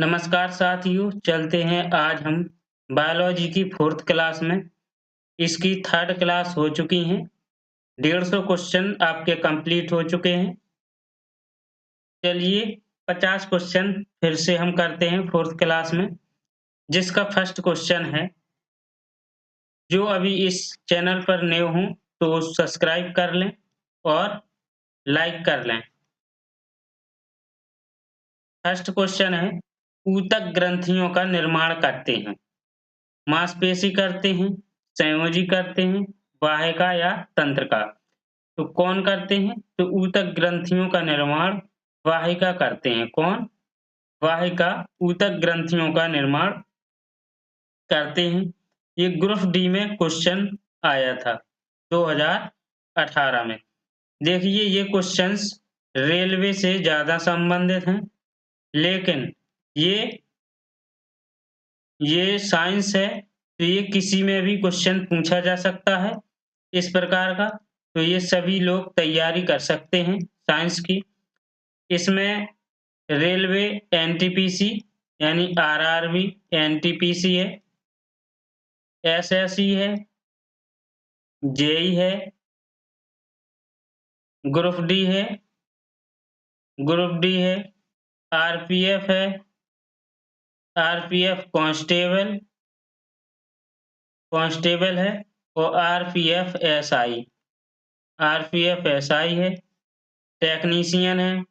नमस्कार साथियों, चलते हैं आज हम बायोलॉजी की 4th क्लास में। इसकी 3rd क्लास हो चुकी है। 150 क्वेश्चन आपके कंप्लीट हो चुके हैं। चलिए 50 क्वेश्चन फिर से हम करते हैं 4th क्लास में, जिसका फर्स्ट क्वेश्चन है। जो अभी इस चैनल पर न्यू हों तो सब्सक्राइब कर लें और लाइक कर लें। फर्स्ट क्वेश्चन है, ऊतक ग्रंथियों का निर्माण करते हैं। मांसपेशी करते हैं, संयोजी करते हैं, वाहिका या तंत्रिका। तो कौन करते हैं? तो ऊतक ग्रंथियों का निर्माण वाहिका करते हैं। कौन? वाहिका ऊतक ग्रंथियों का निर्माण करते हैं। ये ग्रुप डी में क्वेश्चन आया था 2018 में। देखिए ये क्वेश्चंस रेलवे से ज़्यादा संबंधित हैं, लेकिन ये साइंस है, तो ये किसी में भी क्वेश्चन पूछा जा सकता है इस प्रकार का। तो ये सभी लोग तैयारी कर सकते हैं साइंस की। इसमें रेलवे एनटीपीसी यानी आरआरबी, एनटीपीसी है, एसएससी है, जेई है, ग्रुप डी है, आरपीएफ है, आरपीएफ कांस्टेबल है और आरपीएफ एसआई है, टेक्नीशियन है।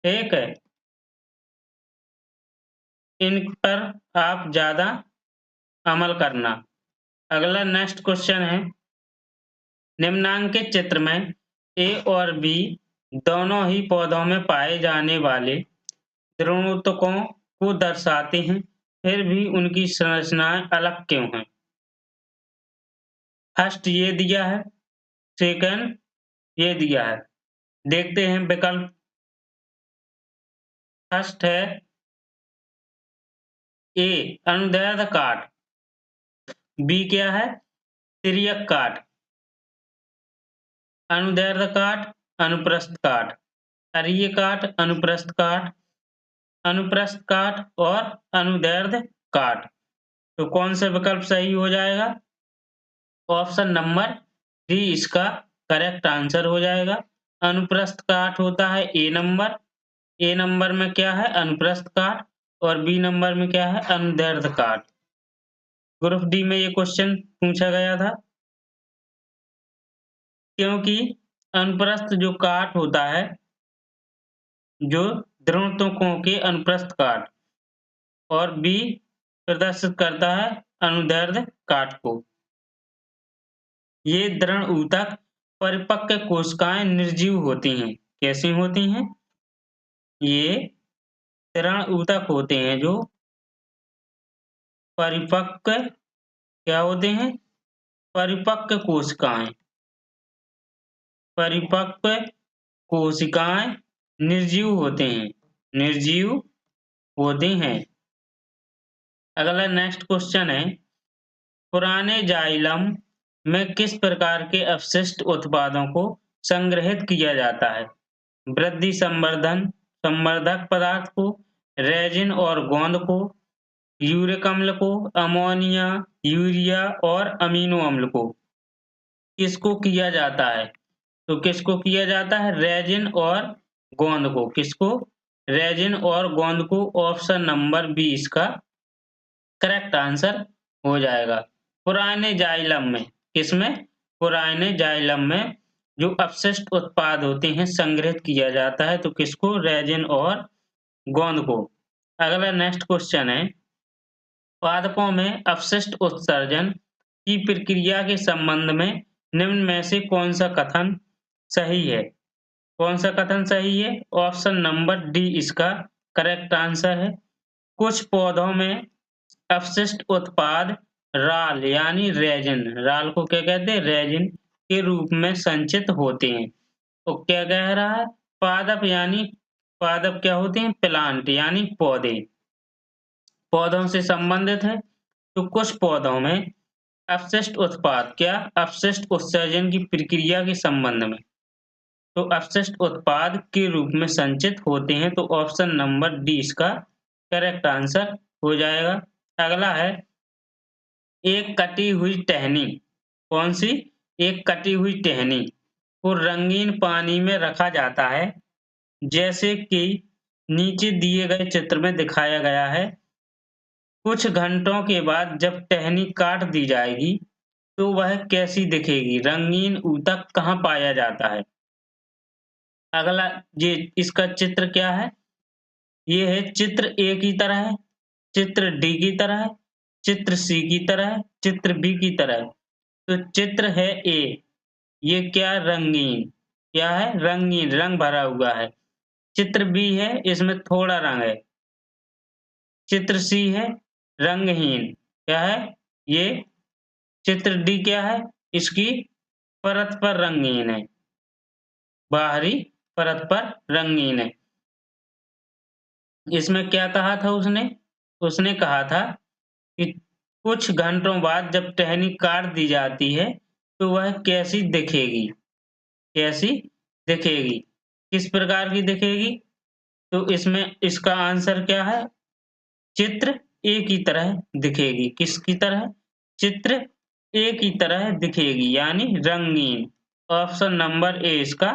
ठीक है, इन पर आप ज़्यादा अमल करना। अगला नेक्स्ट क्वेश्चन है, निम्नांकित चित्र में ए और बी दोनों ही पौधों में पाए जाने वाले ऋणोतकों को दर्शाते हैं, फिर भी उनकी संरचनाएं अलग क्यों हैं? फर्स्ट ये दिया है, सेकंड ये दिया है। देखते हैं विकल्प। फर्स्ट है ए अनुदैर्ध्य काट, बी क्या है? तिर्यक काट, अनुदैर्ध्य काट, अनुप्रस्थ काट, अरीय काट, अनुप्रस्थ काट, अनुप्रस्थ काट और अनुदैर्ध्य काट। तो कौन सा विकल्प सही हो जाएगा? ऑप्शन नंबर डी इसका करेक्ट आंसर हो जाएगा। अनुप्रस्थ काट होता है ए नंबर में क्या है? अनुप्रस्थ काट, और बी नंबर में क्या है? अनुदैर्ध्य काट। ग्रुप डी में ये क्वेश्चन पूछा गया था, क्योंकि अनुप्रस्थ जो काट होता है, जो ऋणोतकों के अनुप्रस्थ काट, और बी प्रदर्शित करता है अनुदैर्ध्य काट को। ये दृढ़ ऊतक परिपक्व कोशिकाएं निर्जीव होती हैं। कैसी होती हैं? ये दृढ़ ऊतक होते हैं जो परिपक्व क्या होते हैं? परिपक्व कोशिकाएं। परिपक्व कोशिकाएं निर्जीव होते हैं, निर्जीव होते हैं। अगला नेक्स्ट क्वेश्चन है, पुराने जाइलम में किस प्रकार के अपशिष्ट उत्पादों को संग्रहित किया जाता है? वृद्धि संवर्धक पदार्थ को, रेजिन और गोंद को, यूरिक अम्ल को, अमोनिया, यूरिया और अमीनो अम्ल को। किसको किया जाता है? तो किसको किया जाता है? रेजिन और गोंद को। किसको? रेजिन और गोंद को। ऑप्शन नंबर बी इसका करेक्ट आंसर हो जाएगा। पुराने जाइलम में, किसमें? पुराने जाइलम में जो अपशिष्ट उत्पाद होते हैं संग्रहित किया जाता है, तो किसको? रेजिन और गोंद को। अगला नेक्स्ट क्वेश्चन है, पादपों में अपशिष्ट उत्सर्जन की प्रक्रिया के संबंध में निम्न में से कौन सा कथन सही है? कौन सा कथन सही है? ऑप्शन नंबर डी इसका करेक्ट आंसर है। कुछ पौधों में अपशिष्ट उत्पाद राल यानी रेजिन, राल को क्या कहते हैं? रेजिन के रूप में संचित होते हैं। तो क्या कह रहा है? पादप क्या होते हैं? प्लांट यानी पौधे, पौधों से संबंधित है। तो कुछ पौधों में अपशिष्ट उत्पाद क्या? अपशिष्ट उत्सर्जन की प्रक्रिया के संबंध में। तो अपशिष्ट उत्पाद के रूप में संचित होते हैं। तो ऑप्शन नंबर डी इसका करेक्ट आंसर हो जाएगा। अगला है एक कटी हुई टहनी। कौन सी? एक कटी हुई टहनी को रंगीन पानी में रखा जाता है, जैसे कि नीचे दिए गए चित्र में दिखाया गया है। कुछ घंटों के बाद जब टहनी काट दी जाएगी तो वह कैसी दिखेगी? रंगीन ऊतक कहाँ पाया जाता है? अगला ये इसका चित्र क्या है? ये है चित्र ए की तरह है, चित्र डी की तरह है, चित्र सी की तरह है, चित्र बी की तरह है। तो चित्र है ए, ये क्या? रंगीन। क्या है? रंगीन, रंग भरा हुआ है। चित्र बी है, इसमें थोड़ा रंग है। चित्र सी है, रंगहीन। क्या है? ये चित्र डी क्या है? इसकी परत पर रंगीन है, बाहरी परत पर रंगीन है। इसमें क्या कहा था उसने? उसने कहा था कि कुछ घंटों बाद जब टहनी काट दी जाती है तो वह कैसी दिखेगी? कैसी दिखेगी? किस प्रकार की दिखेगी? तो इसमें इसका आंसर क्या है? चित्र ए की तरह दिखेगी। किसकी तरह? चित्र ए की तरह दिखेगी, यानी रंगीन। ऑप्शन नंबर ए इसका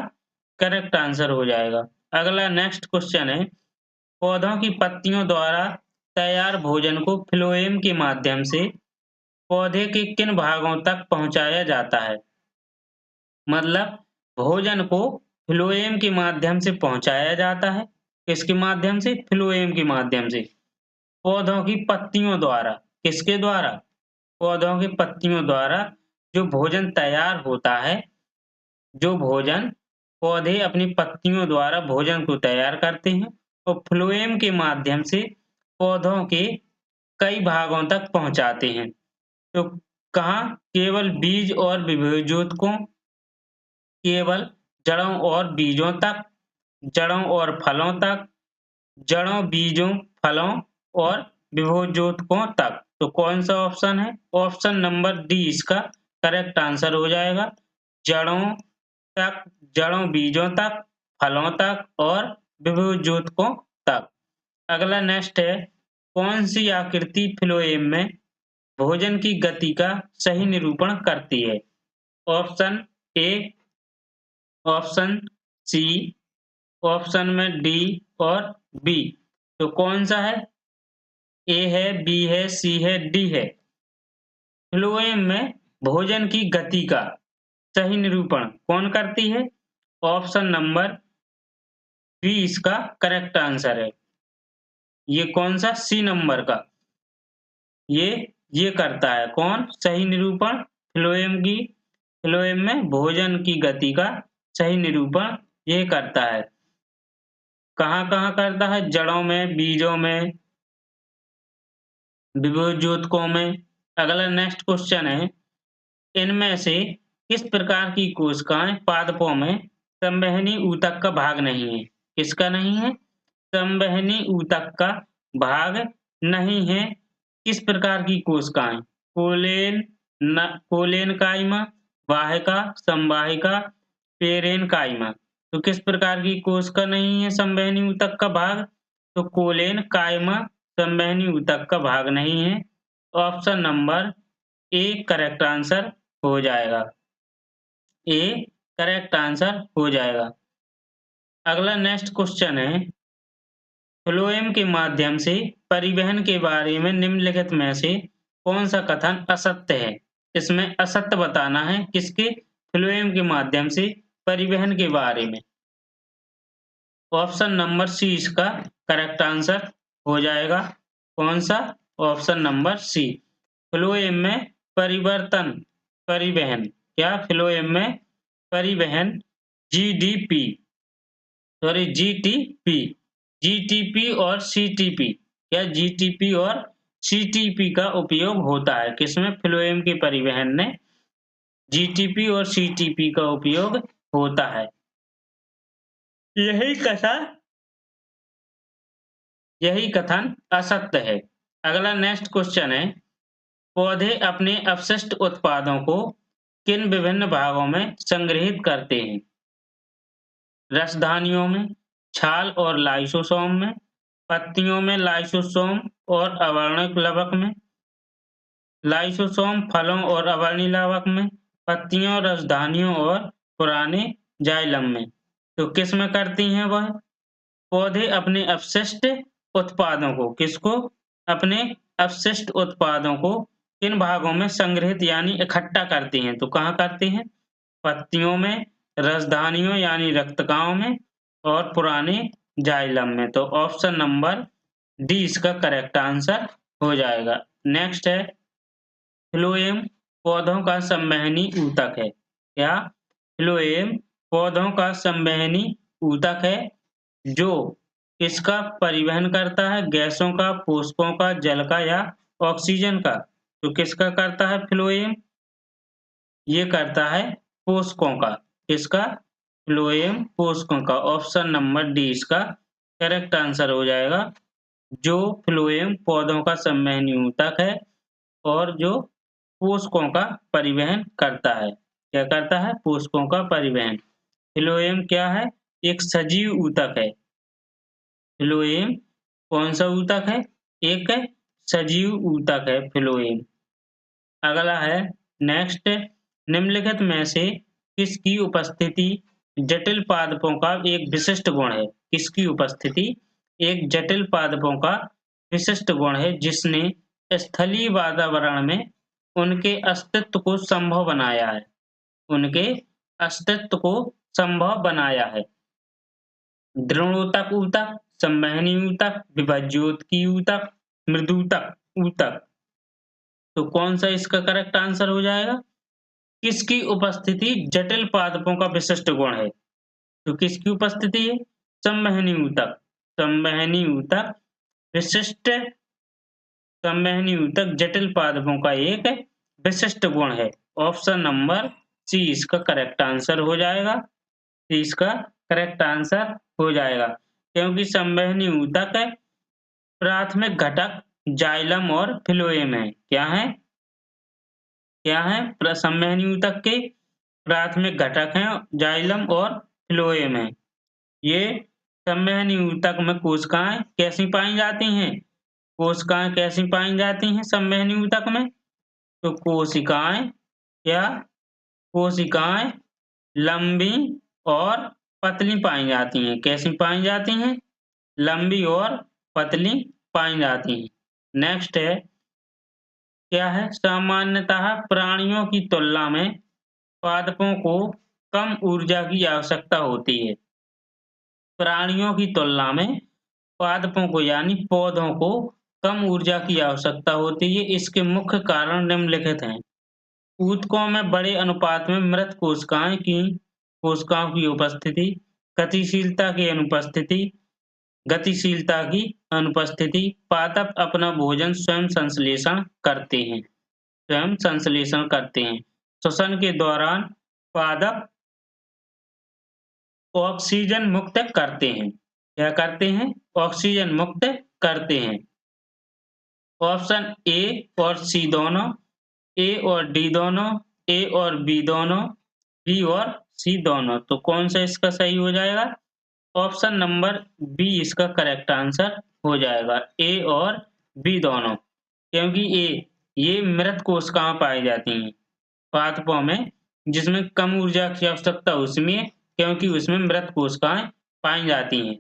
करेक्ट आंसर हो जाएगा। अगला नेक्स्ट क्वेश्चन है पौधों की पत्तियों द्वारा तैयार भोजन को फ्लोएम के माध्यम से पौधे के किन भागों तक पहुंचाया जाता है? मतलब भोजन को फ्लोएम के माध्यम से पहुंचाया जाता है। किसके माध्यम से? फ्लोएम के माध्यम से। पौधों की पत्तियों द्वारा। किसके द्वारा? पौधों की पत्तियों द्वारा जो भोजन तैयार होता है, जो भोजन पौधे अपनी पत्तियों द्वारा भोजन को तैयार करते हैं और फ्लोएम के माध्यम से पौधों के कई भागों तक पहुंचाते हैं। तो कहाँ? केवल बीज और विभवजोतकों, केवल जड़ों और बीजों तक, जड़ों और फलों तक, जड़ों, बीजों, फलों और विभवजोतकों तक। तो कौन सा ऑप्शन है? ऑप्शन नंबर डी इसका करेक्ट आंसर हो जाएगा। जड़ों तक, जड़ों, बीजों तक, फलों तक और विभवजोतकों तक। अगला नेक्स्ट है कौन सी आकृति फ्लोएम में भोजन की गति का सही निरूपण करती है? Option A, option C, option में डी और बी। तो कौन सा है? ए है, बी है, सी है, डी है। फ्लोएम में भोजन की गति का सही निरूपण कौन करती है? ऑप्शन नंबर बी इसका करेक्ट आंसर है। ये कौन सा? सी नंबर का। ये करता है कौन? सही निरूपण फ्लोएम में भोजन की गति का सही निरूपण ये करता है। कहाँ-कहाँ करता है? जड़ों में, बीजों में, विभवजोतकों में। अगला नेक्स्ट क्वेश्चन है इनमें से किस प्रकार की कोशिकाएं पादपों में संवहनी ऊतक का भाग नहीं है? किसका नहीं है? संवहनी ऊतक का भाग नहीं है। किस प्रकार की कोशिकाएं? कोलेनकाइमा, वाहिका, संवाहिका, पेरेनकाइमा। तो किस प्रकार की कोशिका नहीं है संवहनी ऊतक का भाग? तो कोलेनकाइमा संवहनी ऊतक का भाग नहीं है। Option number A correct answer हो जाएगा। ए करेक्ट आंसर हो जाएगा। अगला नेक्स्ट क्वेश्चन है फ्लोएम के माध्यम से परिवहन के बारे में निम्नलिखित में से कौन सा कथन असत्य है? इसमें असत्य बताना है किसके? फ्लोएम के माध्यम से परिवहन के बारे में। ऑप्शन नंबर सी इसका करेक्ट आंसर हो जाएगा। कौन सा? Option number C. फ्लोएम में परिवर्तन, परिवहन। क्या? फ्लोएम में परिवहन जीडीपी, सॉरी जीटीपी, जीटीपी और सीटीपी। क्या? जीटीपी और सीटीपी का उपयोग होता है किसमें? फ्लोएम के परिवहन में जीटीपी और सीटीपी का उपयोग होता है। यही कथन असत्य है। अगला नेक्स्ट क्वेश्चन है पौधे अपने अपशिष्ट उत्पादों को किन विभिन्न भागों में संग्रहित करते हैं? रसधानियों में, छाल और लाइसोसोम में, पत्तियों में लाइसोसोम और अवर्णक लवक में, लाइसोसोम फलों और अवर्णीय लवक में, पत्तियों, रसधानियों और पुराने जाइलम में। तो किस में करती हैं वह? पौधे अपने अपशिष्ट उत्पादों को, किसको? अपने अपशिष्ट उत्पादों को किन भागों में संग्रहित यानी इकट्ठा करती हैं? तो कहाँ करती हैं? पत्तियों में, रसधानियों यानी रक्तकाओं में और पुराने जाइलम में। तो ऑप्शन नंबर डी इसका करेक्ट आंसर हो जाएगा। नेक्स्ट है फ्लोएम पौधों का संवहनी ऊतक है। क्या? फ्लोएम पौधों का संवहनी ऊतक है जो किसका परिवहन करता है? गैसों का, पोषकों का, जल का या ऑक्सीजन का? तो किसका करता है फ्लोएम? ये करता है पोषकों का। किसका? फ्लोएम पोषकों का। ऑप्शन नंबर डी इसका करेक्ट आंसर हो जाएगा। जो फ्लोएम पौधों का संवहनी ऊतक है और जो पोषकों का परिवहन करता है। क्या करता है? पोषकों का परिवहन। फ्लोएम क्या है? एक सजीव ऊतक है। फ्लोएम कौन सा ऊतक है? एक सजीव ऊतक है फ्लोएम। अगला है नेक्स्ट, निम्नलिखित में से किसकी उपस्थिति जटिल पादपों का एक विशिष्ट गुण है? किसकी उपस्थिति एक जटिल पादपों का विशिष्ट गुण है जिसने स्थलीय वातावरण में उनके अस्तित्व को संभव बनाया है? उनके अस्तित्व को संभव बनाया है। दृढ़ोतक ऊतक, संवहनी ऊतक, विभज्योतकी ऊतक, मृदूतक ऊतक। तो कौन सा इसका करेक्ट आंसर हो जाएगा? किसकी उपस्थिति जटिल पादपों का विशिष्ट गुण है? तो किसकी उपस्थिति है? संवहनी ऊतक। संवहनी ऊतक विशिष्ट संवहनी ऊतक जटिल पादपों का एक विशिष्ट गुण है। ऑप्शन नंबर सी इसका करेक्ट आंसर हो जाएगा। सी इसका करेक्ट आंसर हो जाएगा क्योंकि संवहनी ऊतक प्राथमिक घटक जाइलम और फ्लोएम है। क्या है? क्या है? संवहनी ऊतक के प्राथमिक घटक हैं जाइलम और फ्लोएम है। ये संवहनी ऊतक में कोशिकाएं कैसी पाई जाती हैं? कोशिकाएं कैसी पाई जाती हैं संवहनी ऊतक में? तो कोशिकाएं क्या? कोशिकाएं लंबी और पतली पाई जाती हैं। कैसी पाई जाती हैं? लंबी और पतली पाई जाती हैं। नेक्स्ट है क्या है? सामान्यतः प्राणियों की तुलना में पादपों को कम ऊर्जा की आवश्यकता होती है। प्राणियों की तुलना में पादपों को यानी पौधों को कम ऊर्जा की आवश्यकता होती है। इसके मुख्य कारण निम्नलिखित हैं। ऊतकों में बड़े अनुपात में मृत कोशिकाओं की उपस्थिति, गतिशीलता की अनुपस्थिति, पादप अपना भोजन स्वयं संश्लेषण करते हैं। श्वसन के दौरान पादप ऑक्सीजन मुक्त करते हैं। क्या करते हैं? ऑक्सीजन मुक्त करते हैं। ऑप्शन ए और सी दोनों, ए और डी दोनों, ए और बी दोनों, बी और सी दोनों। तो कौन सा इसका सही हो जाएगा? ऑप्शन नंबर बी इसका करेक्ट आंसर हो जाएगा। ए और बी दोनों, क्योंकि ये मृत कोशिकाएं पाई जाती हैं पादपों में, जिसमें कम ऊर्जा की आवश्यकता उसमें, क्योंकि उसमें मृत कोशिकाएं पाई जाती हैं।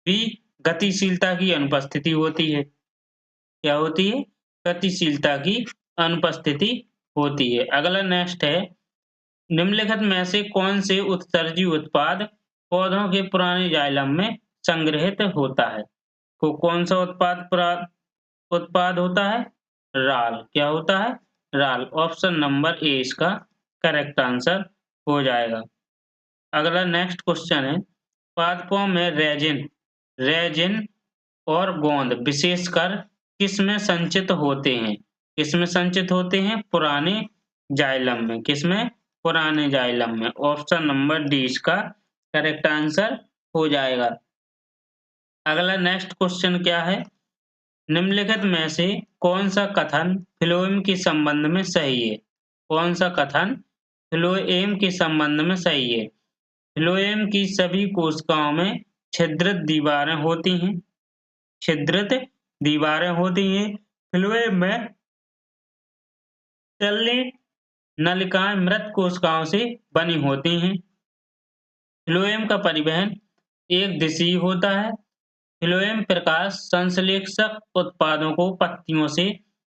बी गतिशीलता की अनुपस्थिति होती है। क्या होती है? गतिशीलता की अनुपस्थिति होती है। अगला नेक्स्ट है, निम्नलिखित में से कौन से उत्सर्जी उत्पाद पौधों के पुराने जाइलम में संग्रहित होता है? तो कौन सा उत्पाद होता है? राल। क्या होता है? राल। ऑप्शन नंबर ए इसका करेक्ट आंसर हो जाएगा। अगला नेक्स्ट क्वेश्चन है, पादपों में रेजिन और गोंद विशेषकर किसमें संचित होते हैं? किसमें संचित होते हैं? पुराने जाइलम में। किसमें? पुराने जाइलम में। ऑप्शन नंबर डी इसका करेक्ट आंसर हो जाएगा। अगला नेक्स्ट क्वेश्चन क्या है, निम्नलिखित में से कौन सा कथन फ्लोएम के संबंध में सही है? कौन सा कथन फ्लोएम के संबंध में सही है? फ्लोएम की सभी कोशिकाओं में छिद्रित दीवारें होती हैं। छिद्रित दीवारें होती हैं। फ्लोएम में चलनी नलिकाएं मृत कोशिकाओं से बनी होती हैं। फ्लोएम का परिवहन एक दिशीय होता है। फ्लोएम प्रकाश संश्लेषक उत्पादों को पत्तियों से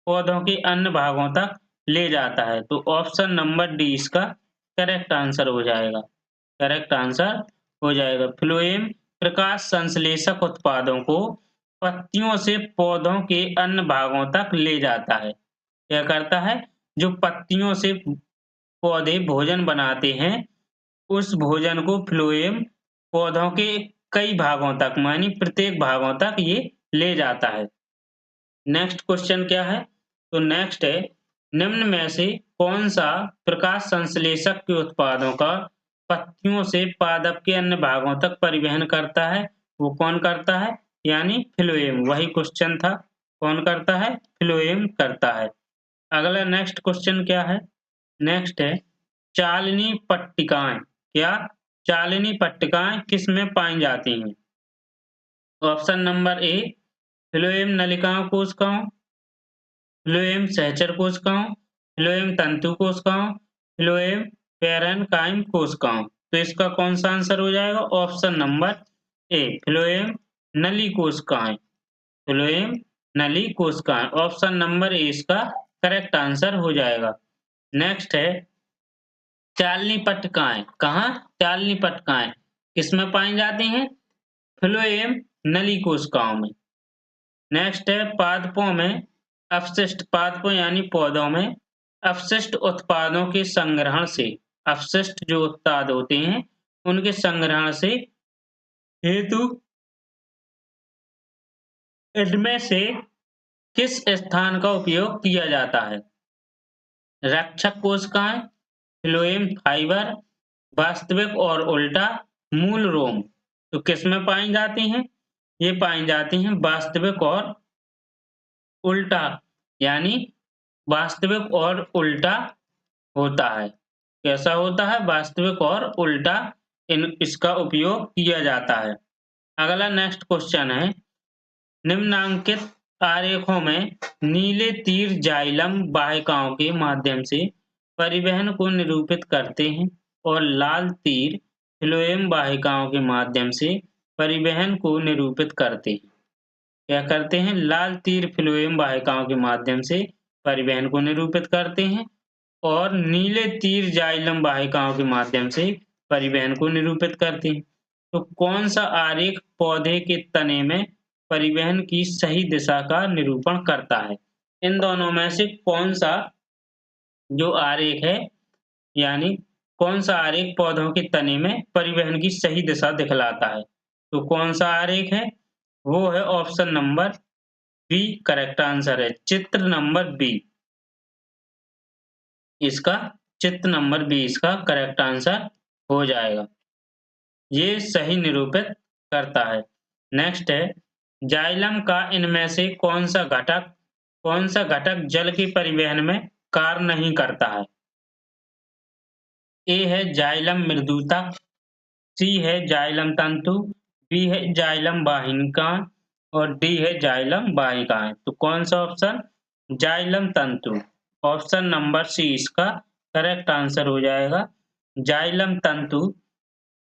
पौधों के अन्य भागों तक ले जाता है। तो ऑप्शन नंबर डी इसका करेक्ट आंसर हो जाएगा। करेक्ट आंसर हो जाएगा। फ्लोएम प्रकाश संश्लेषक उत्पादों को पत्तियों से पौधों के अन्य भागों तक ले जाता है। क्या करता है? जो पत्तियों से पौधे भोजन बनाते हैं, उस भोजन को फ्लोएम पौधों के कई भागों तक मानी प्रत्येक भागों तक ये ले जाता है। नेक्स्ट क्वेश्चन क्या है? तो नेक्स्ट है, निम्न में से कौन सा प्रकाश संश्लेषक के उत्पादों का पत्तियों से पादप के अन्य भागों तक परिवहन करता है? वो कौन करता है? यानी फ्लोएम। वही क्वेश्चन था, कौन करता है? फ्लोएम करता है। अगला नेक्स्ट क्वेश्चन क्या है? नेक्स्ट है, चालनी पट्टिकाएं। क्या चालनी पट्टिकाएं किस में पाई जाती हैं? ऑप्शन नंबर ए फ्लोएम नलिकाओं कोशिकाओं, फ्लोएम सहचर कोशिकाओं, फ्लोएम तंतु कोशिकाओं, फ्लोएम पैरेन्काइम कोशिकाओं। तो इसका कौन सा आंसर हो जाएगा? ऑप्शन नंबर ए फ्लोएम नली कोशिकाएं। फ्लोएम नली कोशिकाएं। ऑप्शन नंबर ए इसका करेक्ट आंसर हो जाएगा। नेक्स्ट है, चालनी पट्टिकाएं। कहाँ चालनी पट्टिकाएं किसमें पाई जाती हैं? फ्लोएम नली कोशिकाओं में। नेक्स्ट है, पादपों में अपशिष्ट, पादपों यानी पौधों में अपशिष्ट उत्पादों के संग्रहण से, अपशिष्ट जो उत्पाद होते हैं उनके संग्रहण से हेतु इनमें से किस स्थान का उपयोग किया जाता है? रक्षक कोशिकाएं, फ्लोएम फाइबर, वास्तविक और उल्टा, मूल रोम। तो किसमें पाई जाती हैं? ये पाई जाती हैं वास्तविक और उल्टा, यानी वास्तविक और उल्टा होता है। कैसा होता है? वास्तविक और उल्टा इसका उपयोग किया जाता है। अगला नेक्स्ट क्वेश्चन है, निम्नांकित आरेखों में नीले तीर जाइलम वाहिकाओं के माध्यम से परिवहन को निरूपित करते हैं और लाल तीर फ्लोएम वाहिकाओं के माध्यम से परिवहन को निरूपित करते हैं। क्या करते हैं? लाल तीर फ्लोएम वाहिकाओं के माध्यम से परिवहन को निरूपित करते हैं और नीले तीर जाइलम वाहिकाओं के माध्यम से परिवहन को निरूपित करते हैं। तो कौन सा आरेख पौधे के तने में परिवहन की सही दिशा का निरूपण करता है? इन दोनों में से कौन सा जो आरेख है, यानी कौन सा आरेख पौधों के तने में परिवहन की सही दिशा दिखलाता है? तो कौन सा आरेख है? वो है option number B correct answer है। चित्र नंबर बी इसका, चित्र नंबर बी इसका करेक्ट आंसर हो जाएगा। ये सही निरूपित करता है। नेक्स्ट है, जाइलम का इनमें से कौन सा घटक जल के परिवहन में कार्य नहीं करता है? ए है जाइलम मृदुता, सी है जाइलम तंतु, बी है जाइलम वाहिका और डी है जाइलम वाहिकाएं। तो कौन सा ऑप्शन? जाइलम तंतु। ऑप्शन नंबर सी इसका करेक्ट आंसर हो जाएगा। जाइलम तंतु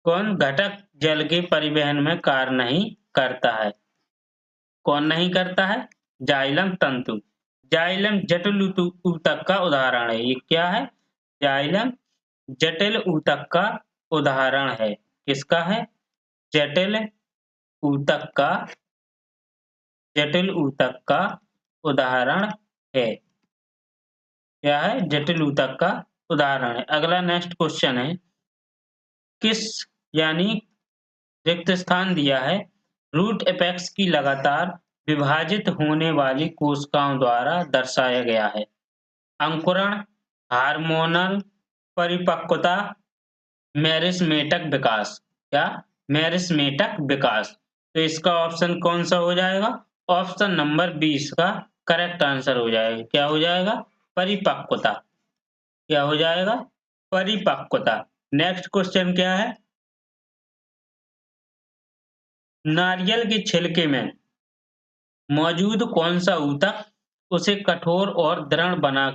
कौन घटक जल के परिवहन में कार्य नहीं करता है? कौन नहीं करता है? जाइलम तंतु। जाइलम जटिल ऊतक का उदाहरण है। ये क्या है? जाइलम जटिल ऊतक का उदाहरण है। किसका है? जटिल ऊतक का, जटिल ऊतक का उदाहरण है। क्या है? जटिल ऊतक का उदाहरण है। अगला नेक्स्ट क्वेश्चन है, किस यानी रिक्त स्थान दिया है, रूट एपेक्स की लगातार विभाजित होने वाली कोशिकाओं द्वारा दर्शाया गया है। अंकुरण, हार्मोनल परिपक्वता, मेरिस्मेटिक विकास। क्या? मेरिस्मेटिक विकास। तो इसका ऑप्शन कौन सा हो जाएगा? ऑप्शन नंबर बी इसका करेक्ट आंसर हो जाएगा। क्या हो जाएगा? परिपक्वता। क्या हो जाएगा? परिपक्वता। नेक्स्ट क्वेश्चन क्या है? नारियल के छिलके में मौजूद कौन सा ऊतक उसे कठोर और दृढ़ बना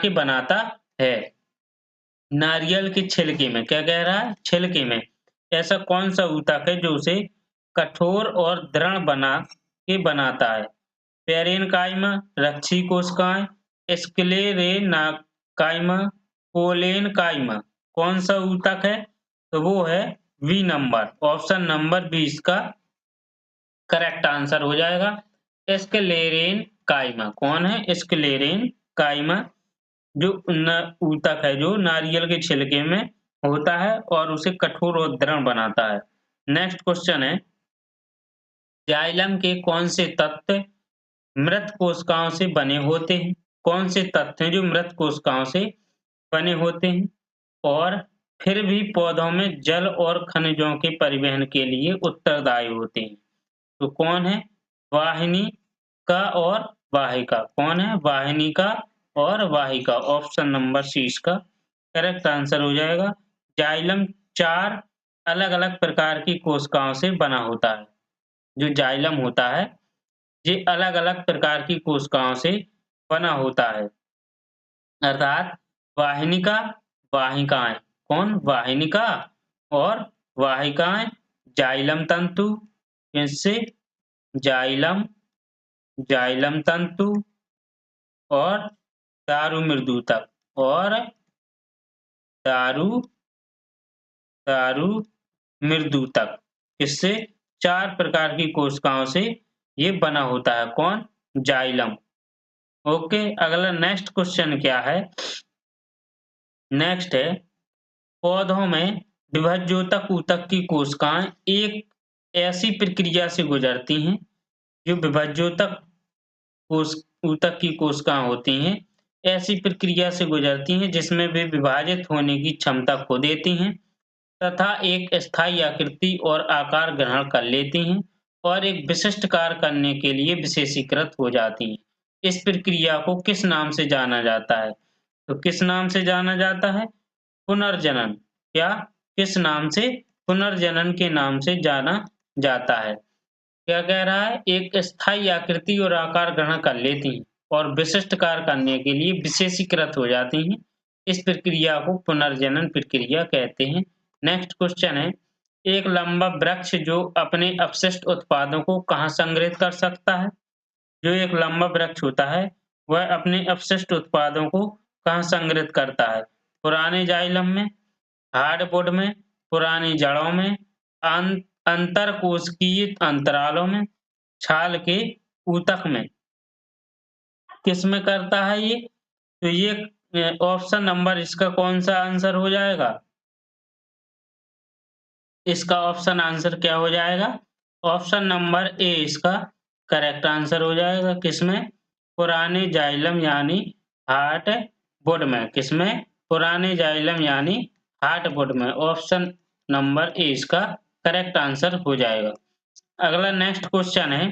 के बनाता है? नारियल के छिलके में क्या कह रहा है? छिलके में ऐसा कौन सा ऊतक है जो उसे कठोर और दृढ़ बना के बनाता है? पेरेन्काइमा, रक्षी कोशिकाएं, स्क्लेरेन्काइमा, कोलेनकाइमा। कौन सा ऊतक है? तो वो है B number, option number B इसका करेक्ट आंसर हो जाएगा। स्क्लेरेन्काइमा कौन है? स्क्लेरेन्काइमा जो ऊतक है जो नारियल के छिलके में होता है और उसे कठोर और दृढ़ बनाता है। नेक्स्ट क्वेश्चन है, जाइलम के कौन से तत्व मृत कोशिकाओं से बने होते हैं? कौन से तत्व हैं जो मृत कोशिकाओं से बने होते हैं और फिर भी पौधों में जल और खनिजों के परिवहन के लिए उत्तरदायी होते हैं? तो कौन है? वाहिनिका और वाहिका। कौन है? वाहिनिका और वाहिका। ऑप्शन नंबर सी इसका करेक्ट आंसर हो जाएगा। जाइलम 4 अलग-अलग प्रकार की कोशिकाओं से बना होता है। जो जाइलम होता है ये अलग-अलग प्रकार की कोशिकाओं से बना होता है। अर्थात वाहिनिका, वाहिकाएँ। कौन? वाहिनिका और वाहिकाएँ जाइलम तंतु, इससे जाइलम तंतु और दारू मृदुतक और दारू मृदुतक। इससे 4 प्रकार की कोशिकाओं से ये बना होता है। कौन? जाइलम। ओके, अगला नेक्स्ट क्वेश्चन क्या है? नेक्स्ट है, पौधों में विभज्योतक ऊतक की कोशिकाएं एक ऐसी प्रक्रिया से गुजरती हैं जो विभज्योतक ऊतक की कोशिकाएं होती हैं, ऐसी प्रक्रिया से गुजरती हैं जिसमें वे विभाजित होने की क्षमता खो देती हैं तथा एक स्थायी आकृति और आकार ग्रहण कर लेती हैं और एक विशिष्ट कार्य करने के लिए विशेषीकृत हो जाती हैं। इस प्रक्रिया को किस नाम से जाना जाता है? तो किस नाम से जाना जाता है? पुनर्जनन। क्या? किस नाम से? पुनर्जनन के नाम से जाना जाता है। क्या कह रहा है? एक स्थायी आकृति और आकार ग्रहण कर लेती हैं और विशिष्ट कार्य करने के लिए विशेषीकृत हो जाती हैं। इस प्रक्रिया को पुनर्जनन प्रक्रिया कहते हैं। नेक्स्ट क्वेश्चन है, एक लंबा वृक्ष जो अपने अपशिष्ट उत्पादों को कहाँ संग्रहित कर सकता है? जो एक लंबा वृक्ष होता है वह अपने अपशिष्ट उत्पादों को कहाँ संग्रहित करता है? पुराने जाइलम में, हार्डवुड में, पुरानी जड़ों में, अंतरकोशिकीय अंतरालों में, छाल के ऊतक में। किस में करता है ये? तो ये ऑप्शन नंबर इसका कौन सा आंसर हो जाएगा? इसका ऑप्शन आंसर क्या हो जाएगा? ऑप्शन नंबर ए इसका करेक्ट आंसर हो जाएगा। किसमें? पुराने जाइलम यानी हार्डवुड में। किसमें? पुराने जाइलम यानी हार्डवुड में। ऑप्शन नंबर ए इसका करेक्ट आंसर हो जाएगा। अगला नेक्स्ट क्वेश्चन है,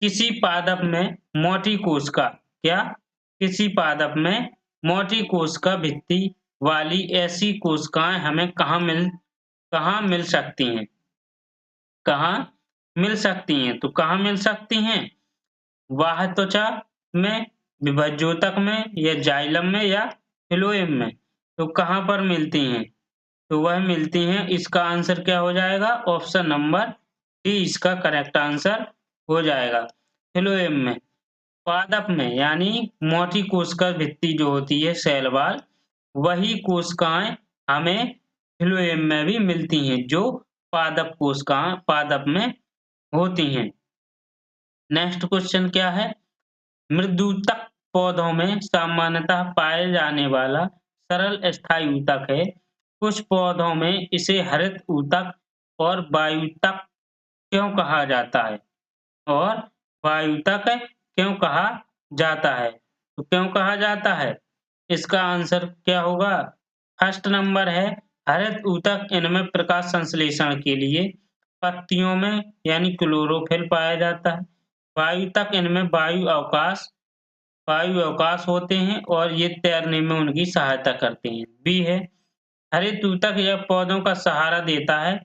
किसी पादप में मोटी कोशिका। क्या? किसी पादप में मोटी कोशिका भित्ति वाली ऐसी कोशिकाएं हमें कहाँ मिल सकती हैं? कहाँ मिल सकती हैं? तो कहाँ मिल सकती हैं? बाह्य त्वचा में, विभज्योतक में या जाइलम में या फ्लोएम में। तो कहाँ पर मिलती हैं? तो वह मिलती हैं, इसका आंसर क्या हो जाएगा? ऑप्शन नंबर डी इसका करेक्ट आंसर हो जाएगा। फ्लोएम में, पादप में यानी मोटी कोशिका भित्ति जो होती है सेल वॉल, वही कोशिकाएं हमें फ्लोएम में भी मिलती हैं जो पादप में होती हैं। नेक्स्ट क्वेश्चन क्या है? मृदुतक पौधों में सामान्यतः पाए जाने वाला सरल स्थायी ऊतक है। कुछ पौधों में इसे हरित ऊतक और वायुतक क्यों कहा जाता है? और वायुतक क्यों कहा जाता है? तो क्यों कहा जाता है? इसका आंसर क्या होगा? फर्स्ट नंबर है, हरित ऊतक इनमें प्रकाश संश्लेषण के लिए पत्तियों में यानी क्लोरोफिल पाया जाता है। वायुतक इनमें वायु अवकाश होते हैं और ये तैरने में उनकी सहायता करते हैं। बी है, हरित ऊतक यह पौधों का सहारा देता है।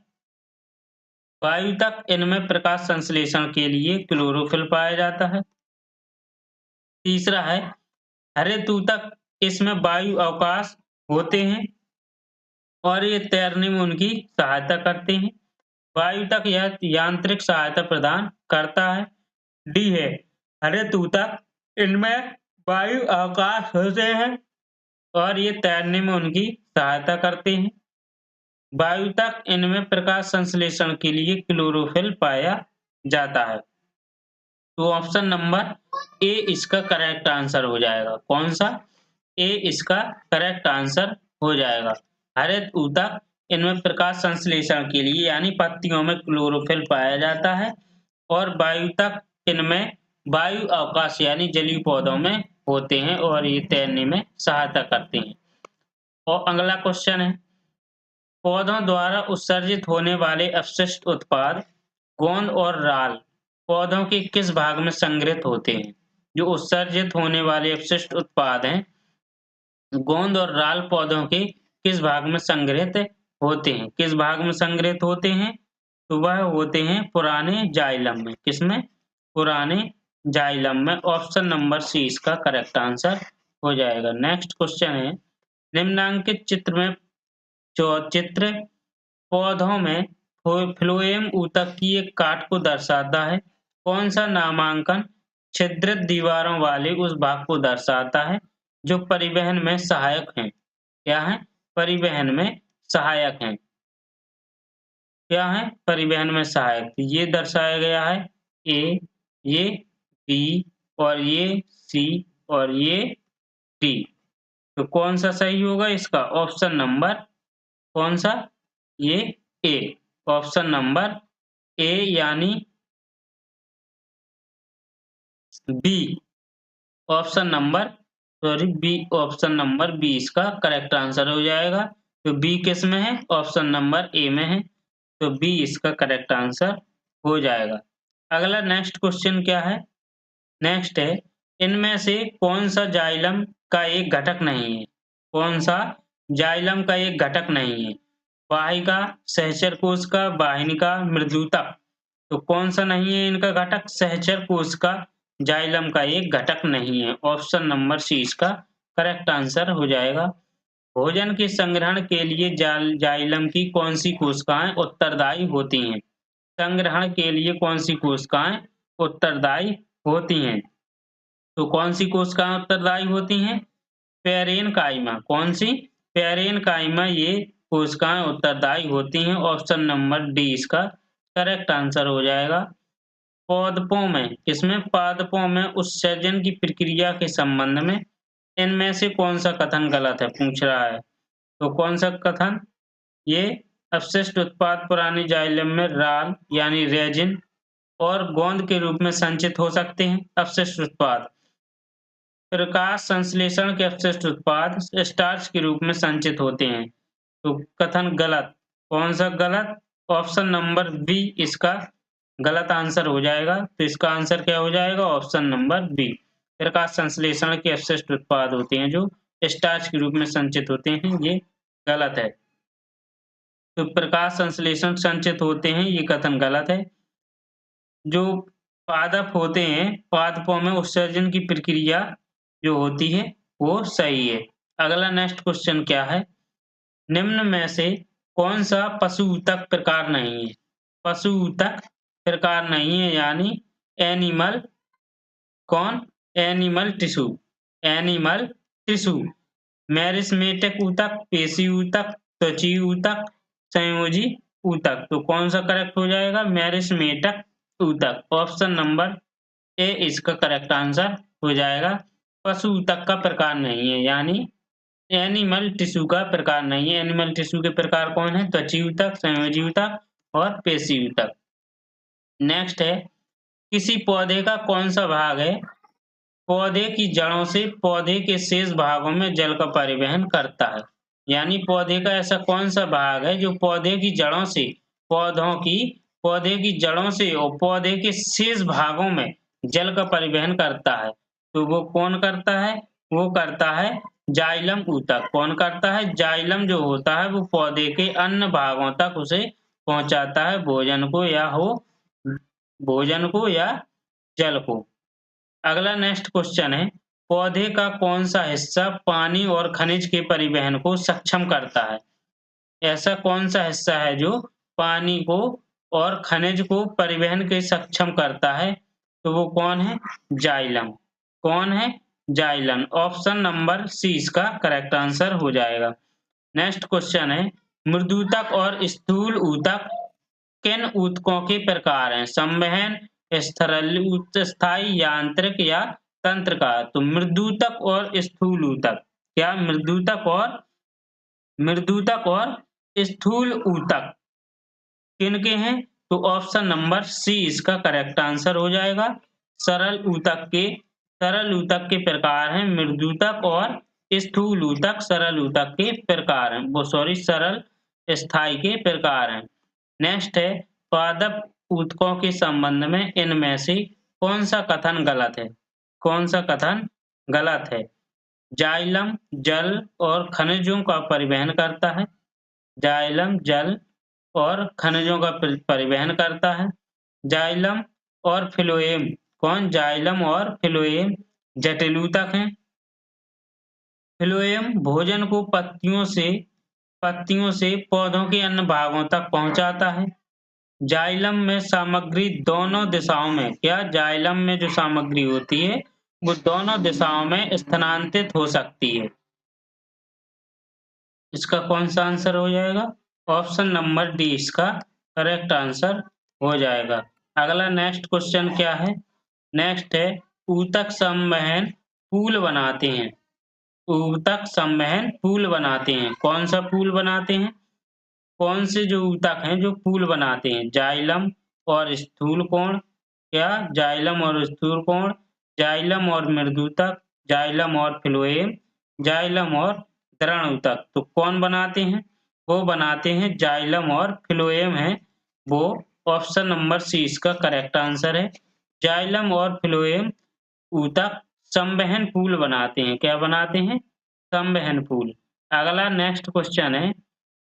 वायु तक इनमें प्रकाश संश्लेषण के लिए क्लोरोफिल पाया जाता है। तीसरा है हरित ऊतक, इसमें वायु अवकाश होते हैं और ये तैरने में उनकी सहायता करते हैं। वायु तक यह यांत्रिक सहायता प्रदान करता है। डी है हरित ऊतक, इनमें वायु अवकाश होते हैं और ये तैरने में उनकी सहायता करते हैं। वायु तक इनमें प्रकाश संश्लेषण के लिए क्लोरोफिल पाया जाता है। तो ऑप्शन नंबर ए इसका करेक्ट आंसर हो जाएगा। कौन सा? ए इसका करेक्ट आंसर हो जाएगा। हरित ऊतक, इनमें प्रकाश संश्लेषण के लिए यानी पत्तियों में क्लोरोफिल पाया जाता है और वायु तक इनमें वायु अवकाश यानी जलीय पौधों में होते हैं और ये तैरने में सहायता करते हैं। और अगला क्वेश्चन है पौधों द्वारा उत्सर्जित होने वाले अपशिष्ट उत्पाद गोंद और राल पौधों के किस भाग में संग्रहित होते हैं? जो उत्सर्जित होने वाले अपशिष्ट उत्पाद हैं गोंद और राल पौधों के किस भाग में संग्रहित होते हैं? किस भाग में संग्रहित होते हैं? तो वह होते हैं पुराने जाइलम में। किसमें? पुराने जाइलम में। ऑप्शन नंबर सी इसका करेक्ट आंसर हो जाएगा। नेक्स्ट क्वेश्चन है निम्नांकित चित्र में चित्र पौधों में फ्लोएम ऊतक की एक काट को दर्शाता है। कौन सा नामांकन छिद्रित दीवारों वाले उस भाग को दर्शाता है जो परिवहन में सहायक हैं? क्या है? परिवहन में सहायक हैं। क्या है? परिवहन में सहायक। ये दर्शाया गया है ए, ये बी और ये सी और ये डी। तो कौन सा सही होगा इसका? ऑप्शन नंबर कौन सा? ये ए। ऑप्शन नंबर ए यानी B. Option number B. Option number B इसका करेक्ट आंसर हो जाएगा। तो बी किस में है? ऑप्शन नंबर ए में है। तो बी इसका करेक्ट आंसर हो जाएगा। अगला नेक्स्ट क्वेश्चन क्या है? नेक्स्ट है इनमें से कौन सा जाइलम का एक घटक नहीं है? कौन सा जाइलम का एक घटक नहीं है? वाहिका, सहचर कोशिका, वाहिनिका, मृदुतक। तो कौन सा नहीं है इनका घटक? सहचर कोशिका जाइलम का एक घटक नहीं है। ऑप्शन नंबर सी इसका करेक्ट आंसर हो जाएगा। भोजन के संग्रहण के लिए जाइलम की कौन सी कोशिकाएं उत्तरदायी होती हैं? संग्रहण के लिए कौन सी कोशिकाएं उत्तरदायी होती हैं? तो कौन सी कोशिकाएं उत्तरदायी होती हैं? पेरेनकाइमा। कौन सी? पेरेनकाइमा ये कोशिकाएं उत्तरदायी होती हैं। ऑप्शन नंबर डी इसका करेक्ट आंसर हो जाएगा। पादपों में, किसमें? पादपों में उत्सर्जन की प्रक्रिया के संबंध में इनमें से कौन सा कथन गलत है पूछ रहा है। तो कौन सा कथन? ये अपशिष्ट उत्पाद पुराने जाइलम में राल यानी रेजिन और गोंद के रूप में संचित हो सकते हैं। अपशिष्ट उत्पाद प्रकाश संश्लेषण के अपशिष्ट उत्पाद स्टार्च के रूप में संचित होते हैं। तो कथन गलत। कौन सा गलत? ऑप्शन नंबर बी इसका गलत आंसर हो जाएगा। तो इसका आंसर क्या हो जाएगा? Option number B. प्रकाश संश्लेषण के अपशिष्ट उत्पाद होते हैं जो स्टार्च के रूप में संचित होते हैं, ये गलत है। तो प्रकाश संश्लेषण संचित होते हैं, ये कथन गलत है। जो पादप होते हैं, पादपों में उत्सर्जन की प्रक्रिया जो होती है वो सही है। अगला नेक्स्ट क्वेश्चन क्या है? निम्न में से कौन सा पशु ऊतक प्रकार नहीं है? पशु ऊतक प्रकार नहीं है यानी एनिमल कौन? Animal tissue. Animal tissue meristematic ऊतक, पेशी ऊतक, त्वचीय ऊतक, संयोजी ऊतक। तो कौन सा करेक्ट हो जाएगा? मेरिस्मेटिक ऊतक। ऑप्शन नंबर ए इसका करेक्ट आंसर हो जाएगा। पशु ऊतक का प्रकार नहीं है यानी एनिमल टिश्यू का प्रकार नहीं है। एनिमल टिश्यू के प्रकार कौन है? त्वचीय ऊतक, संयोजी ऊतक और पेशी ऊतक। नेक्स्ट है किसी पौधे का कौन सा भाग है पौधे की जड़ों से पौधे के शेष भागों में जल का परिवहन करता है? यानी पौधे का ऐसा कौन सा भाग है जो पौधे की जड़ों से पौधे की जड़ों से और पौधे के शेष भागों में जल का परिवहन करता है? तो वो कौन करता है? वो करता है जाइलम ऊतक। कौन करता है? जाइलम जो होता है वो पौधे के अन्य भागों तक उसे पहुंचाता है, भोजन को या जल को। अगला नेक्स्ट क्वेश्चन है, पौधे का कौन सा हिस्सा पानी और खनिज के परिवहन को सक्षम करता है? ऐसा कौन सा हिस्सा है जो पानी को और खनिज को परिवहन के सक्षम करता है? तो वो कौन है? जाइलम। कौन है? जाइलम। ऑप्शन नंबर सी इसका करेक्ट आंसर हो जाएगा। नेक्स्ट क्वेश्चन है, मृदुतक और स्थूल ऊतक किन ऊतकों के प्रकार हैं? संवहन, स्थायी, यांत्रिक या तंत्र का? तो मृदुतक और स्थूल ऊतक, क्या मृदुतक और स्थूल ऊतक किनके हैं? तो ऑप्शन नंबर सी इसका करेक्ट आंसर हो जाएगा। सरल ऊतक के प्रकार हैं मृदुतक और स्थूल ऊतक सरल ऊतक के प्रकार हैं, सरल स्थायी के प्रकार हैं। नेक्स्ट है, पादप ऊतकों के संबंध में इनमें से कौन सा कथन गलत है? कौन सा कथन गलत है? जाइलम जल और खनिजों का परिवहन करता है। जाइलम जल और खनिजों का परिवहन करता है। जाइलम और फ्लोएम, जाइलम और फ्लोएम जटिल ऊतक हैं। फ्लोएम भोजन को पत्तियों से पौधों के अन्य भागों तक पहुंचाता है। जाइलम में सामग्री दोनों दिशाओं में, क्या जाइलम में जो सामग्री होती है वो दोनों दिशाओं में स्थानांतरित हो सकती है। इसका कौन सा आंसर हो जाएगा? ऑप्शन नंबर डी इसका करेक्ट आंसर हो जाएगा। अगला नेक्स्ट क्वेश्चन क्या है? नेक्स्ट है, ऊतक संवहन पूल बनाते हैं। ऊतक संवहन पूल बनाते हैं। कौन सा पूल बनाते हैं? कौन से जो ऊतक हैं जो पूल बनाते हैं? जाइलम और स्थूल कोण, क्या जाइलम और स्थूल कोण, जाइलम और मृदुतक, जाइलम और फ्लोएम, जाइलम और दृढ़ ऊतक। तो कौन बनाते हैं? वो बनाते हैं जाइलम और फ्लोएम है वो। ऑप्शन नंबर सी इसका करेक्ट आंसर है। जाइलम और फ्लोएम ऊतक संवहन पूल बनाते हैं। क्या बनाते हैं? संवहन पूल। अगला नेक्स्ट क्वेश्चन है,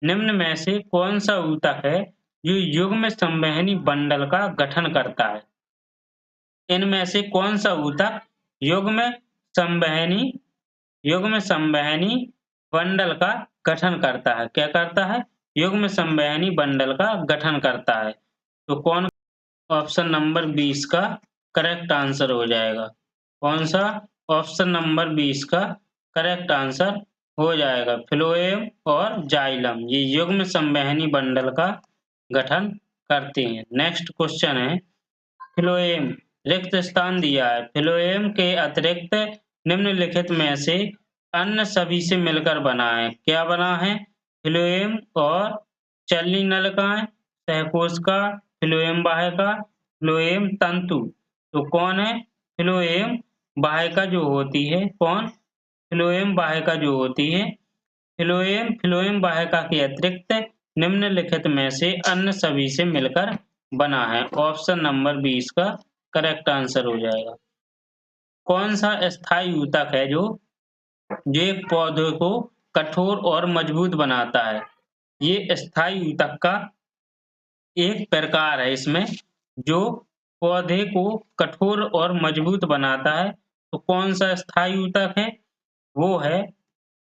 निम्न में से कौन सा ऊतक है जो युग्म संवहनी बंडल का गठन करता है? इनमें से कौन सा ऊतक युग्म संवहनी बंडल का गठन करता है? क्या करता है? युग्म संवहनी बंडल का गठन करता है। तो कौन? ऑप्शन नंबर 20 का करेक्ट आंसर हो जाएगा। कौन सा? ऑप्शन नंबर 20 का करेक्ट आंसर हो जाएगा। फ्लोएम और जाइलम ये युग्म संवहनी बंडल का गठन करते हैं। नेक्स्ट क्वेश्चन है, फ्लोएम रिक्त स्थान दिया है। फ्लोएम के अतिरिक्त निम्नलिखित में से अन्य सभी से मिलकर बना है। क्या बना है? फ्लोएम और चलनी नलिकाएं, सहकोशिका, फ्लोएम वाहिका, फ्लोएम तंतु। तो कौन है? फ्लोएम वाहिका जो होती है, कौन? फ्लोएम वाहिका जो होती है। फ्लोएम वाहिका के अतिरिक्त निम्नलिखित में से अन्य सभी से मिलकर बना है। ऑप्शन नंबर 20 का करेक्ट आंसर हो जाएगा। कौन सा स्थायी ऊतक है जो एक पौधे को कठोर और मजबूत बनाता है? ये स्थायी ऊतक का एक प्रकार है इसमें जो पौधे को कठोर और मजबूत बनाता है। तो कौन सा स्थायी ऊतक है? वो है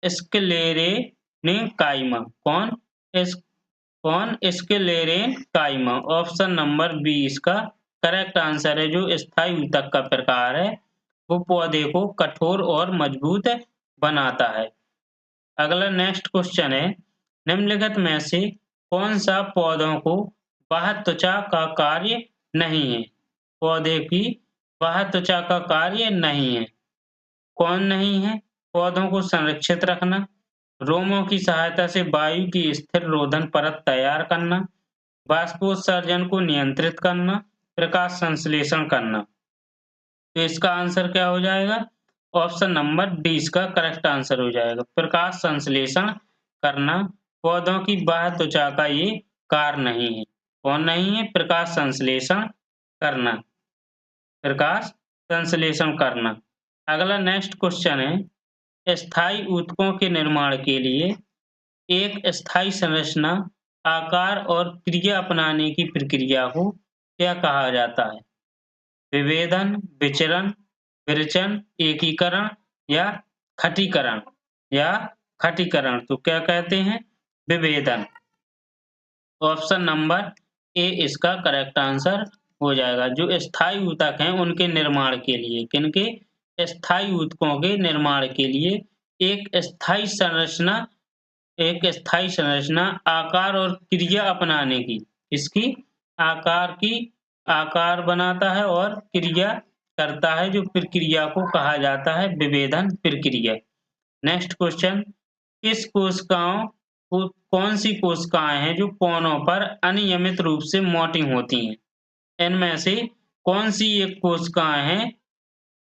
स्क्लेरेनिकाइमा। स्क्लेरेनिकाइमा। ऑप्शन नंबर बी इसका करेक्ट आंसर है। जो स्थायी ऊतक का प्रकार है वो पौधे को कठोर और मजबूत बनाता है। अगला नेक्स्ट क्वेश्चन है, निम्नलिखित में से कौन सा पौधों को बाह्य त्वचा का कार्य नहीं है? पौधे की बाह्य त्वचा का कार्य नहीं है। कौन नहीं है? पौधों को संरक्षित रखना, रोमों की सहायता से वायु की स्थिर रोधन परत तैयार करना, बाष्पोत्सर्जन को नियंत्रित करना, प्रकाश संश्लेषण करना। तो इसका आंसर क्या हो जाएगा? ऑप्शन नंबर डी इसका करेक्ट आंसर हो जाएगा। प्रकाश संश्लेषण करना पौधों की बाह्य त्वचा का ये कार्य नहीं है। कौन नहीं है? प्रकाश संश्लेषण करना। प्रकाश संश्लेषण करना। अगला नेक्स्ट क्वेश्चन है, स्थायी ऊतकों के निर्माण के लिए एक स्थायी संरचना, आकार और क्रिया अपनाने की प्रक्रिया को क्या कहा जाता है? विभेदन, विचरण, विरचन, एकीकरण या खटीकरण तो क्या कहते हैं? विभेदन। ऑप्शन नंबर ए इसका करेक्ट आंसर हो जाएगा। जो स्थायी ऊतक हैं उनके निर्माण के लिए, किनके? स्थायी ऊतकों के निर्माण के लिए एक स्थायी संरचना, आकार और क्रिया अपनाने की, इसकी आकार बनाता है और क्रिया करता है, जो प्रक्रिया को कहा जाता है विभेदन प्रक्रिया। नेक्स्ट क्वेश्चन, किस कोशिकाओं को कौन सी कोशिकाएं हैं जो कोनों पर अनियमित रूप से मोटी होती हैं? इनमें से कौन सी एक कोशिकाएं हैं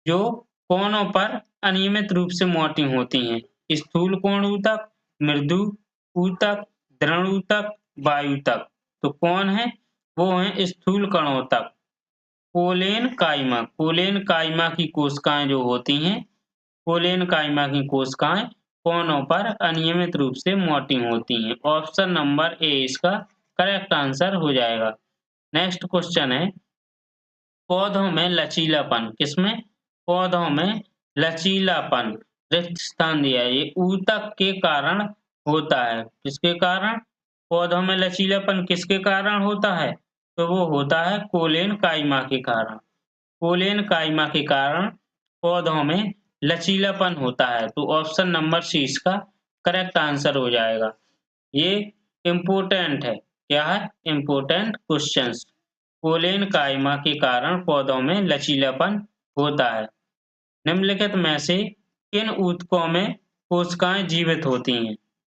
जो कोनों पर अनियमित रूप से मोटी होती हैं? स्थूल कोण ऊतक, मृदु ऊतक, दृढ़ ऊतक, वायुतक। तो कौन है? वो है स्थूल कणोतक। कोलेन काइमा की कोशिकाएं जो होती हैं, कोलेन काइमा की कोशिकाएं कोनों पर अनियमित रूप से मोटी होती हैं। ऑप्शन नंबर ए इसका करेक्ट आंसर हो जाएगा। नेक्स्ट क्वेश्चन है, पौधों में लचीलापन, किसमें? पौधों में लचीलापन, रिक्त स्थान दिया है, ये ऊतक के कारण होता है। किसके कारण? पौधों में लचीलापन किसके कारण होता है? तो वो होता है कोलेन काइमा के कारण। कोलेन काइमा के कारण पौधों में लचीलापन होता है। तो ऑप्शन नंबर सी इसका करेक्ट आंसर हो जाएगा। ये इम्पोर्टेंट है। क्या है? Important questions. कोलेन काइमा के कारण पौधों में लचीलापन होता है। निम्नलिखित में से किन ऊतकों में कोशिकाएं जीवित होती हैं?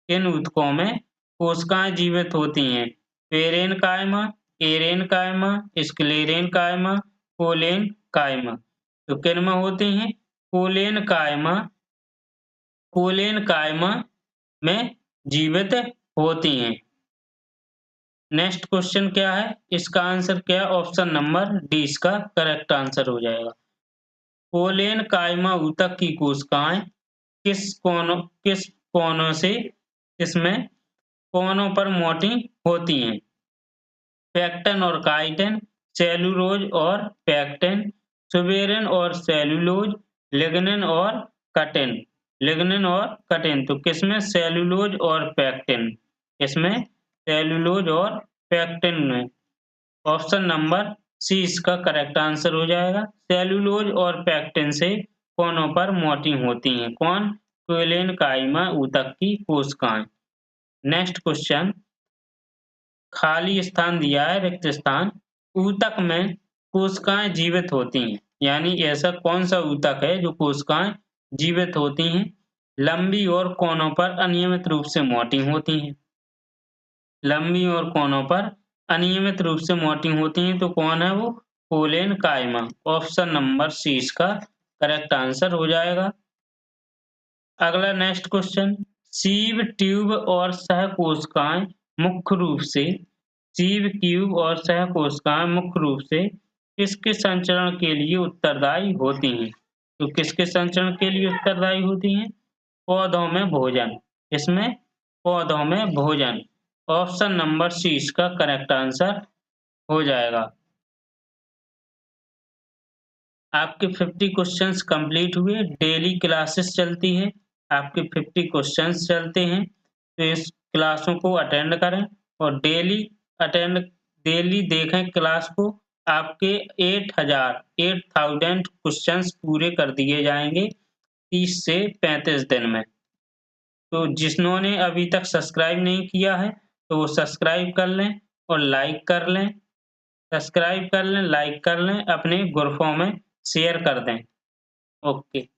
किन ऊतकों में कोशिकाएं जीवित होती हैं? Parenchyma, aerenchyma, sclerenchyma, collenchyma. तो किन में होती हैं? कोलेनकाइमा में जीवित होती हैं। नेक्स्ट क्वेश्चन क्या है? इसका आंसर क्या है? ऑप्शन नंबर डी इसका करेक्ट आंसर हो जाएगा। कोलेनकाइमा ऊतक की कोशिकाएं किस कोनों से इसमें कोनों पर मोटी होती हैं? पेक्टन और काइटिन, सेलुलोज और पेक्टिन, सुबेरिन और सेलुलोज, लिग्निन और कटिन। तो किसमें? सेलुलोज और पेक्टिन। इसमें सेलुलोज और पेक्टिन में। ऑप्शन नंबर सी इसका करेक्ट आंसर हो जाएगा। सेलुलोज और पेक्टिन से कोनों पर मोटी होती हैं। कौन? कोलेनकाइमा ऊतक की कोशिकाएं। नेक्स्ट क्वेश्चन, खाली स्थान दिया है, रिक्त स्थान। ऊतक में कोशिकाएं जीवित होती हैं, यानी ऐसा कौन सा ऊतक है जो कोशिकाएं जीवित होती हैं, लंबी और कोनों पर अनियमित रूप से मोटी होती हैं? लंबी और कोनों पर अनियमित रूप से मोटी होती हैं, तो कौन है वो? कोलेनकाइमा। ऑप्शन नंबर सी इसका करेक्ट आंसर हो जाएगा। अगला नेक्स्ट क्वेश्चन, सीव ट्यूब और सहकोशिकाएं मुख्य रूप से किसके संचरण के लिए उत्तरदायी होती हैं? तो किसके संचरण के लिए उत्तरदायी होती हैं? पौधों में भोजन। इसमें पौधों में भोजन। ऑप्शन नंबर सी इसका करेक्ट आंसर हो जाएगा। आपके 50 क्वेश्चंस कंप्लीट हुए। डेली क्लासेस चलती है, आपके 50 क्वेश्चंस चलते हैं, तो इस क्लासों को अटेंड करें और डेली देखें क्लास को। आपके 8000 क्वेश्चंस पूरे कर दिए जाएंगे 30 से 35 दिन में। तो जिन्होंने अभी तक सब्सक्राइब नहीं किया है तो वो सब्सक्राइब कर लें और लाइक कर लें। सब्सक्राइब कर लें, लाइक कर लें, अपने ग्रुपों में शेयर कर दें। ओके।